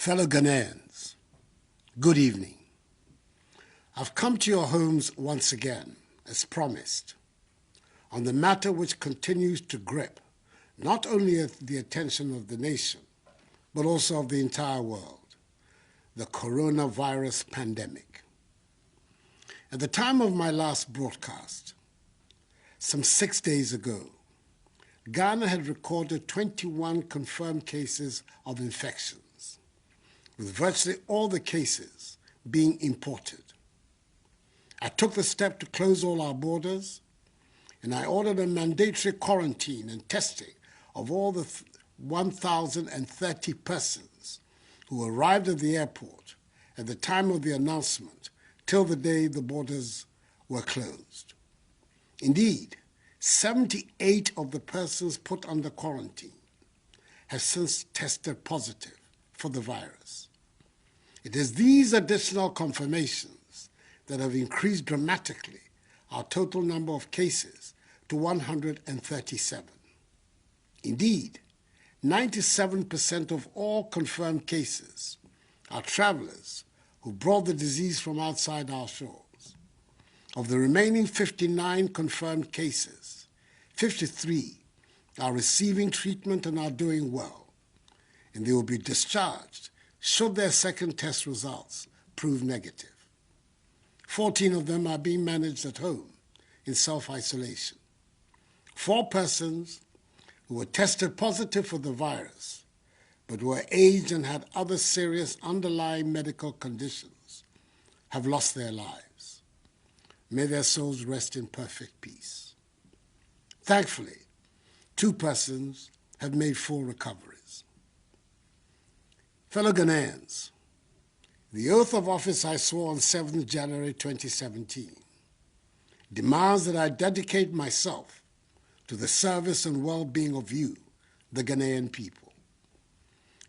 Fellow Ghanaians, good evening. I've come to your homes once again, as promised, on the matter which continues to grip not only the attention of the nation, but also of the entire world, the coronavirus pandemic. At the time of my last broadcast, some 6 days ago, Ghana had recorded 21 confirmed cases of infections, with virtually all the cases being imported. I took the step to close all our borders, and I ordered a mandatory quarantine and testing of all the 1,030 persons who arrived at the airport at the time of the announcement till the day the borders were closed. Indeed, 78 of the persons put under quarantine have since tested positive for the virus. It is these additional confirmations that have increased dramatically our total number of cases to 137. Indeed, 97% of all confirmed cases are travelers who brought the disease from outside our shores. Of the remaining 59 confirmed cases, 53 are receiving treatment and are doing well, and they will be discharged should their second test results prove negative. 14 of them are being managed at home in self-isolation. 4 persons who were tested positive for the virus but were aged and had other serious underlying medical conditions have lost their lives. May their souls rest in perfect peace. Thankfully, 2 persons have made full recoveries. Fellow Ghanaians, the oath of office I swore on 7th January 2017 demands that I dedicate myself to the service and well-being of you, the Ghanaian people.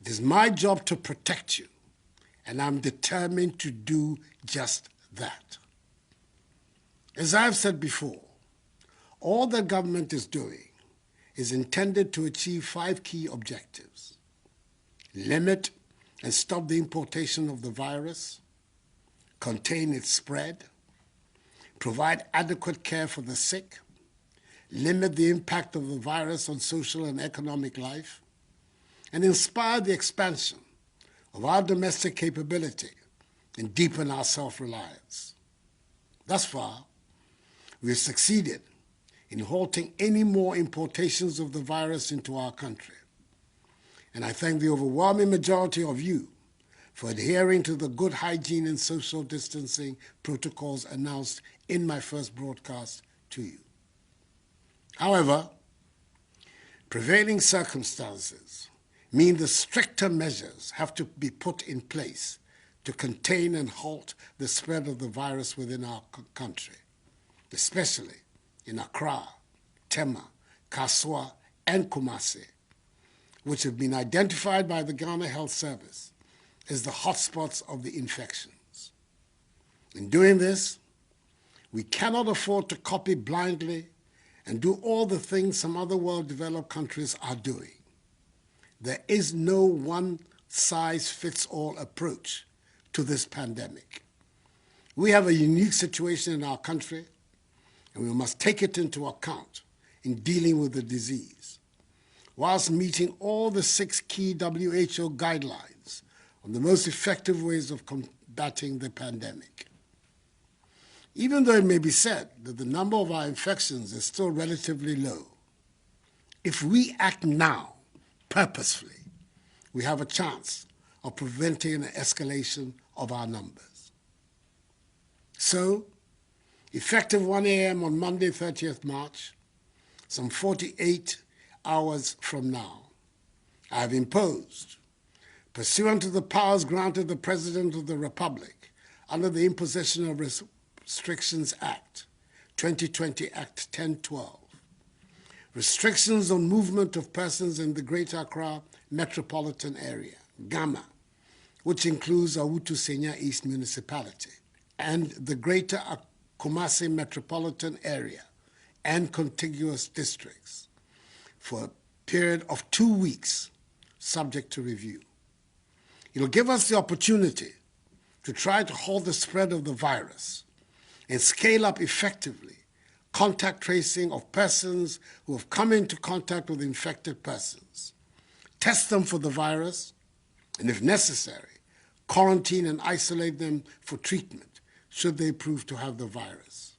It is my job to protect you, and I'm determined to do just that. As I've said before, all the government is doing is intended to achieve 5 key objectives: limit and stop the importation of the virus, contain its spread, provide adequate care for the sick, limit the impact of the virus on social and economic life, and inspire the expansion of our domestic capability and deepen our self-reliance. Thus far, we have succeeded in halting any more importations of the virus into our country. And I thank the overwhelming majority of you for adhering to the good hygiene and social distancing protocols announced in my first broadcast to you. However, prevailing circumstances mean the stricter measures have to be put in place to contain and halt the spread of the virus within our country, especially in Accra, Tema, Kaswa, and Kumasi, which have been identified by the Ghana Health Service as the hotspots of the infections. In doing this, we cannot afford to copy blindly and do all the things some other well-developed countries are doing. There is no one-size-fits-all approach to this pandemic. We have a unique situation in our country, and we must take it into account in dealing with the disease, whilst meeting all the 6 key WHO guidelines on the most effective ways of combating the pandemic. Even though it may be said that the number of our infections is still relatively low, if we act now, purposefully, we have a chance of preventing an escalation of our numbers. So, effective 1 a.m. on Monday, 30th March, some 48 hours from now, I have imposed, pursuant to the powers granted the President of the Republic under the Imposition of Restrictions Act, 2020 Act 1012, restrictions on movement of persons in the Greater Accra Metropolitan Area, GAMA, which includes Awutu Senya East Municipality, and the Greater Kumasi Metropolitan Area and contiguous districts for a period of 2 weeks, subject to review. It'll give us the opportunity to try to halt the spread of the virus and scale up effectively contact tracing of persons who have come into contact with infected persons, test them for the virus, and if necessary, quarantine and isolate them for treatment should they prove to have the virus.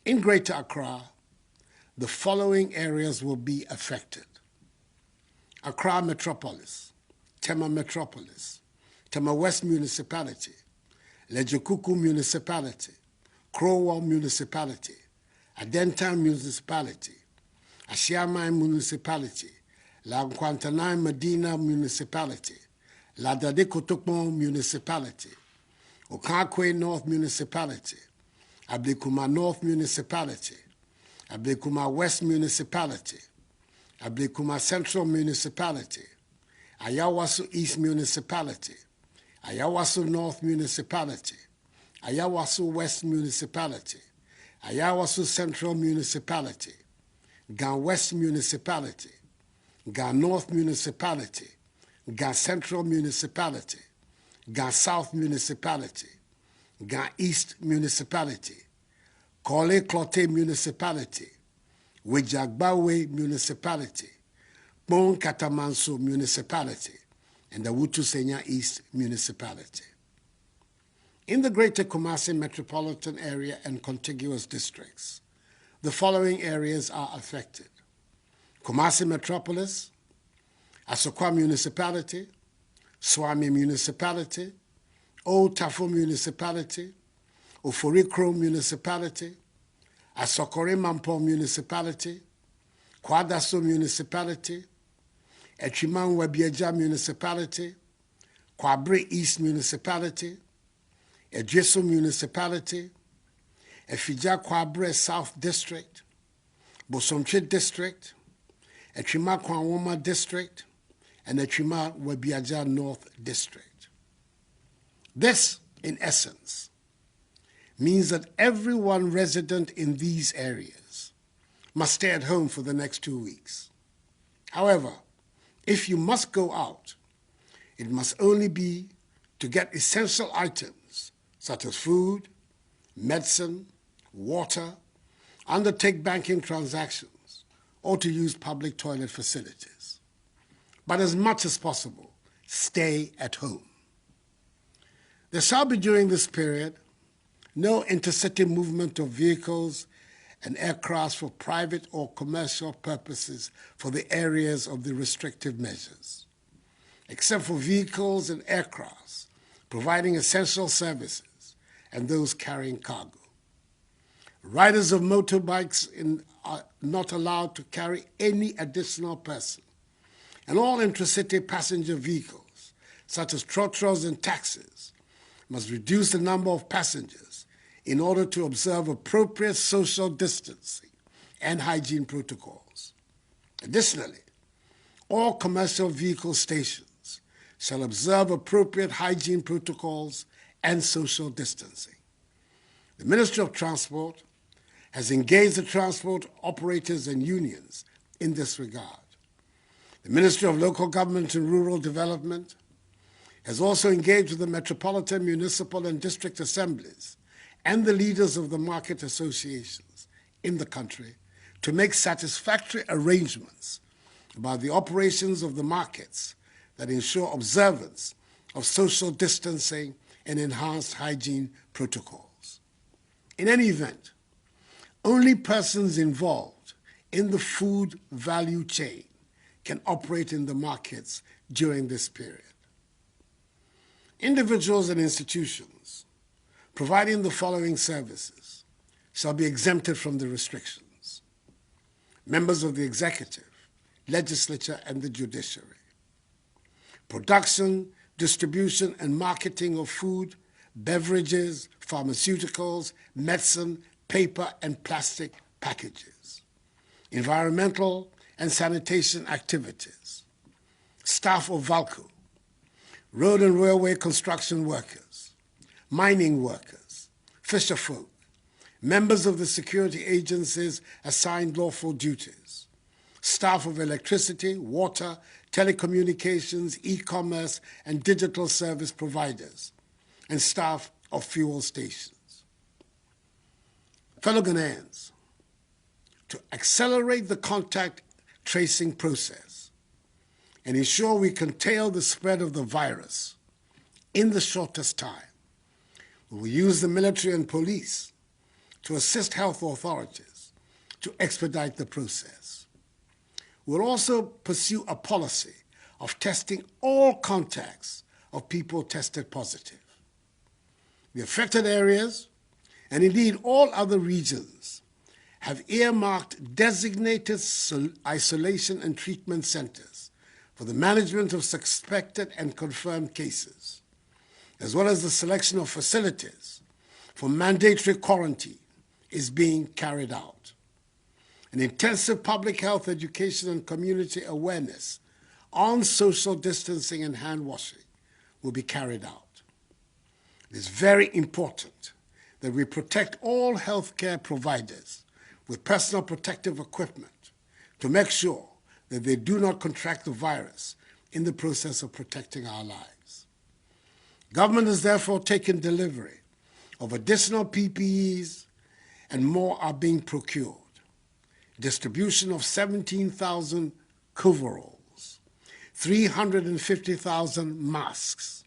In Greater Accra, the following areas will be affected: Accra Metropolis, Tema Metropolis, Tema West Municipality, Lejokuku Municipality, Crowell Municipality, Adentan Municipality, Ashiamai Municipality, La Nkwantanai Medina Municipality, La Dade Kotokpon Municipality, Okakwe North Municipality, Ablikuma North Municipality, Ablikuma West Municipality, Ablikuma Central Municipality, Ayawaso East Municipality, Ayawaso North Municipality, Ayawaso West Municipality, Ayawaso Central Municipality, Gan West Municipality, Gan North Municipality, Gan Central Municipality, Gan South Municipality, Gan East Municipality, Kole Klote Municipality, Wejagbawe Municipality, Bon Katamanso Municipality, and the Wutusenya East Municipality. In the Greater Kumasi metropolitan area and contiguous districts, the following areas are affected: Kumasi Metropolis, Asokwa Municipality, Swami Municipality, Old Tafo Municipality, Oforikro Municipality, Asokore Mampo Municipality, Kwadaso Municipality, Echiman Webieja Municipality, Kwabre East Municipality, Ejeso Municipality, Efija Kwabre South District, Bosomche District, Echima Kwanwoma District, and Echima Webiaja North District. This, in essence, means that everyone resident in these areas must stay at home for the next 2 weeks. However, if you must go out, it must only be to get essential items such as food, medicine, water, undertake banking transactions, or to use public toilet facilities. But as much as possible, stay at home. There shall be during this period no intercity movement of vehicles and aircraft for private or commercial purposes for the areas of the restrictive measures, except for vehicles and aircrafts providing essential services and those carrying cargo. Riders of motorbikes are not allowed to carry any additional person, and all intracity passenger vehicles, such as trotros and taxis, must reduce the number of passengers in order to observe appropriate social distancing and hygiene protocols. Additionally, all commercial vehicle stations shall observe appropriate hygiene protocols and social distancing. The Ministry of Transport has engaged the transport operators and unions in this regard. The Ministry of Local Government and Rural Development has also engaged with the metropolitan, municipal, and district assemblies and the leaders of the market associations in the country to make satisfactory arrangements about the operations of the markets that ensure observance of social distancing and enhanced hygiene protocols. In any event, only persons involved in the food value chain can operate in the markets during this period. Individuals and institutions providing the following services shall be exempted from the restrictions: members of the executive, legislature, and the judiciary. Production, distribution, and marketing of food, beverages, pharmaceuticals, medicine, paper, and plastic packages. Environmental and sanitation activities. Staff of VALCO, road and railway construction workers, mining workers, fisherfolk, members of the security agencies assigned lawful duties, staff of electricity, water, telecommunications, e-commerce, and digital service providers, and staff of fuel stations. Fellow Ghanaians, to accelerate the contact tracing process and ensure we curtail the spread of the virus in the shortest time, we will use the military and police to assist health authorities to expedite the process. We'll also pursue a policy of testing all contacts of people tested positive. The affected areas, and indeed all other regions, have earmarked designated isolation and treatment centers for the management of suspected and confirmed cases, as well as the selection of facilities for mandatory quarantine is being carried out. An intensive public health education and community awareness on social distancing and hand washing will be carried out. It is very important that we protect all healthcare providers with personal protective equipment to make sure that they do not contract the virus in the process of protecting our lives. Government has therefore taken delivery of additional PPEs, and more are being procured. Distribution of 17,000 coveralls, 350,000 masks,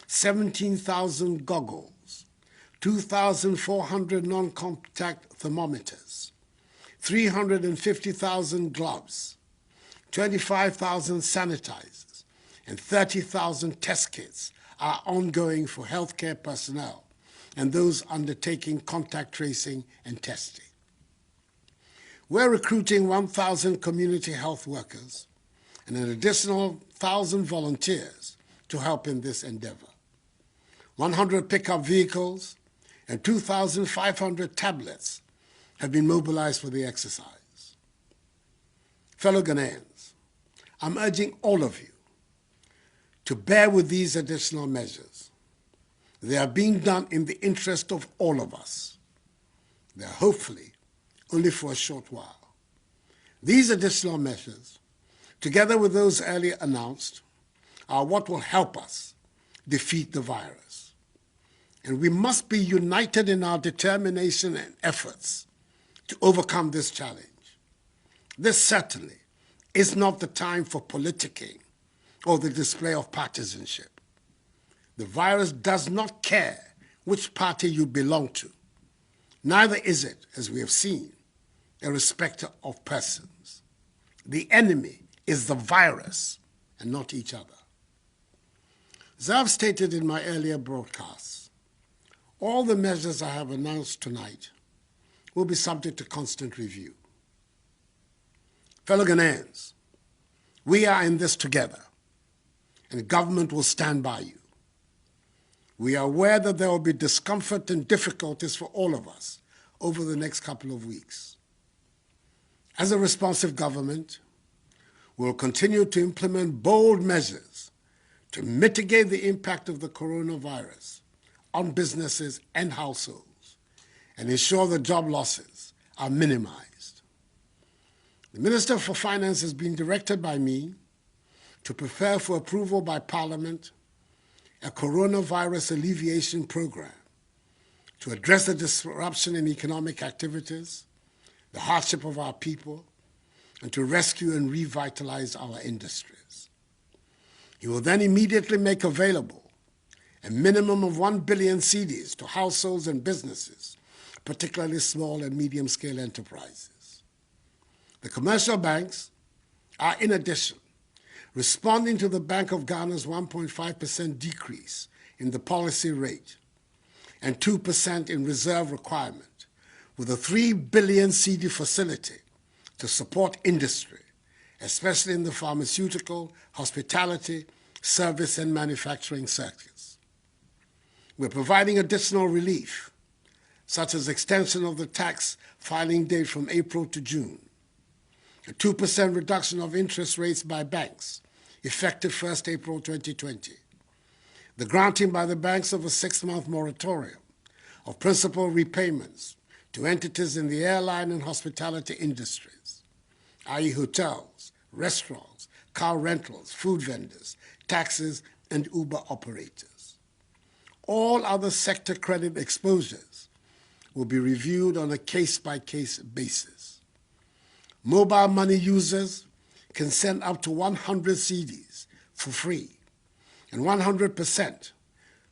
17,000 goggles, 2,400 non-contact thermometers, 350,000 gloves, 25,000 sanitizers, and 30,000 test kits are ongoing for healthcare personnel and those undertaking contact tracing and testing. We're recruiting 1,000 community health workers and an additional 1,000 volunteers to help in this endeavor. 100 pickup vehicles and 2,500 tablets have been mobilized for the exercise. Fellow Ghanaians, I'm urging all of you to bear with these additional measures. They are being done in the interest of all of us. They are hopefully only for a short while. These additional measures, together with those earlier announced, are what will help us defeat the virus. And we must be united in our determination and efforts to overcome this challenge. This certainly is not the time for politicking or the display of partisanship. The virus does not care which party you belong to. Neither is it, as we have seen, a respecter of persons. The enemy is the virus and not each other. As I've stated in my earlier broadcasts, all the measures I have announced tonight will be subject to constant review. Fellow Ghanaians, we are in this together, and government will stand by you. We are aware that there will be discomfort and difficulties for all of us over the next couple of weeks. As a responsive government, we will continue to implement bold measures to mitigate the impact of the coronavirus on businesses and households and ensure that job losses are minimized. The Minister for Finance has been directed by me to prepare for approval by Parliament a coronavirus alleviation program to address the disruption in economic activities, the hardship of our people, and to rescue and revitalize our industries. He will then immediately make available a minimum of 1 billion cedis to households and businesses, particularly small and medium-scale enterprises. The commercial banks are, in addition, responding to the Bank of Ghana's 1.5% decrease in the policy rate and 2% in reserve requirement with a 3 billion CD facility to support industry, especially in the pharmaceutical, hospitality, service, and manufacturing sectors. We're providing additional relief, such as extension of the tax filing date from April to June, a 2% reduction of interest rates by banks, effective 1st April 2020, the granting by the banks of a 6-month moratorium of principal repayments to entities in the airline and hospitality industries, i.e. hotels, restaurants, car rentals, food vendors, taxis, and Uber operators. All other sector credit exposures will be reviewed on a case-by-case basis. Mobile money users can send up to 100 cedis for free, and 100%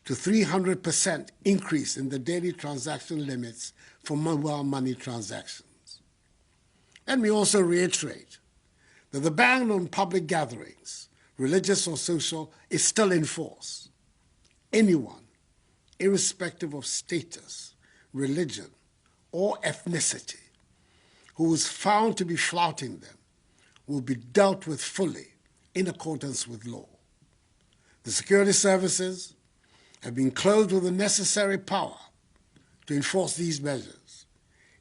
to 300% increase in the daily transaction limits for mobile money transactions. Let me also reiterate that the ban on public gatherings, religious or social, is still in force. Anyone, irrespective of status, religion, or ethnicity, who is found to be flouting them will be dealt with fully in accordance with law. The security services have been clothed with the necessary power to enforce these measures,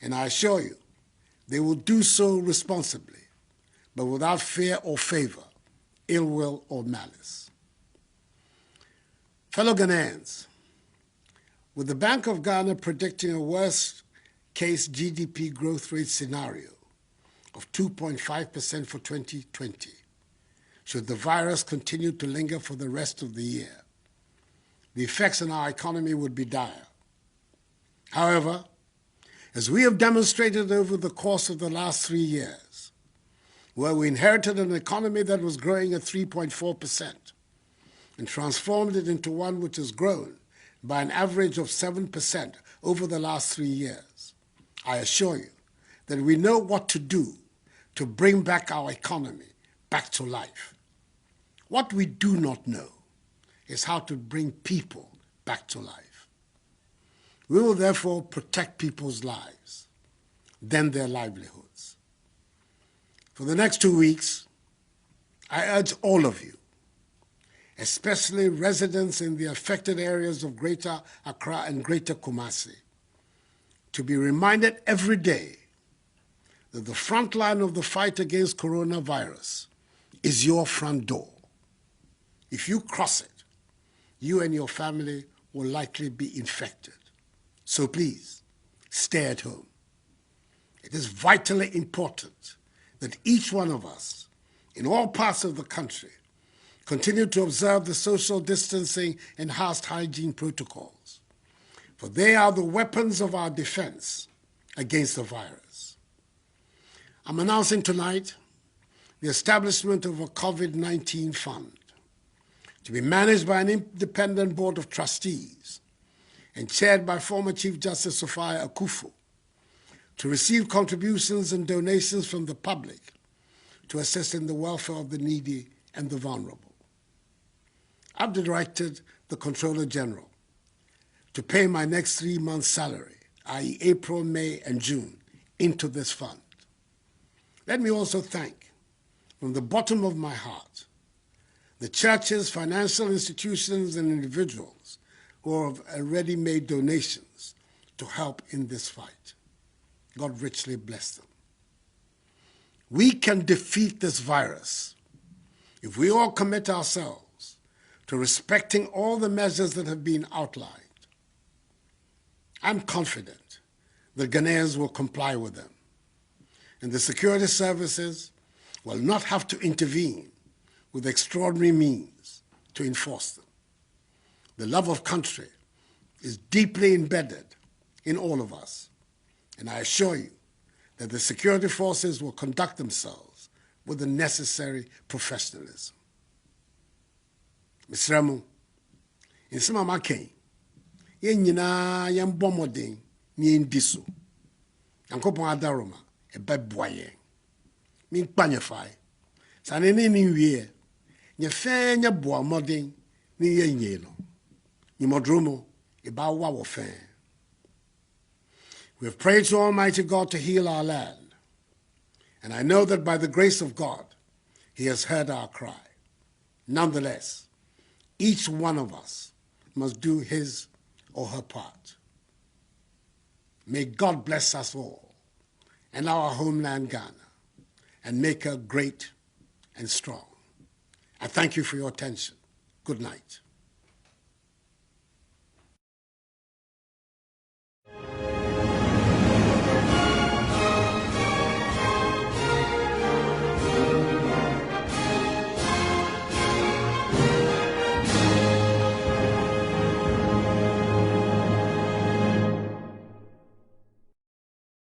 and I assure you they will do so responsibly, but without fear or favor, ill will or malice. Fellow Ghanaians, with the Bank of Ghana predicting a worst-case GDP growth rate scenario of 2.5% for 2020, should the virus continue to linger for the rest of the year, the effects on our economy would be dire. However, as we have demonstrated over the course of the last 3 years, where we inherited an economy that was growing at 3.4% and transformed it into one which has grown by an average of 7% over the last 3 years, I assure you that we know what to do to bring back our economy back to life. What we do not know is how to bring people back to life. We will therefore protect people's lives, then their livelihoods. For the next 2 weeks, I urge all of you, especially residents in the affected areas of Greater Accra and Greater Kumasi, to be reminded every day that the front line of the fight against coronavirus is your front door. If you cross it, you and your family will likely be infected. So please, stay at home. It is vitally important that each one of us, in all parts of the country, continue to observe the social distancing and house hygiene protocols, for they are the weapons of our defense against the virus. I'm announcing tonight the establishment of a COVID-19 fund to be managed by an independent board of trustees and chaired by former Chief Justice Sophia Akufo, to receive contributions and donations from the public to assist in the welfare of the needy and the vulnerable. I've directed the Controller General to pay my next 3 months' salary, i.e. April, May, and June, into this fund. Let me also thank, from the bottom of my heart, the churches, financial institutions, and individuals who have already made donations to help in this fight. God richly bless them. We can defeat this virus if we all commit ourselves to respecting all the measures that have been outlined. I'm confident that Ghanaians will comply with them, and the security services will not have to intervene with extraordinary means to enforce them. The love of country is deeply embedded in all of us, and I assure you that the security forces will conduct themselves with the necessary professionalism. Mr. Ramo, in some of my cane, yen nyina yen bomodin ni endi so. Yankopon adaroma e beboa yen. Min kpanyefai. Sanene ni wie. Nye fe nye boa modin ni yen ye no. Ni modromo e ba wa wo fe. We have prayed to Almighty God to heal our land, and I know that by the grace of God, He has heard our cry. Nonetheless, each one of us must do his or her part. May God bless us all and our homeland Ghana, and make her great and strong. I thank you for your attention. Good night.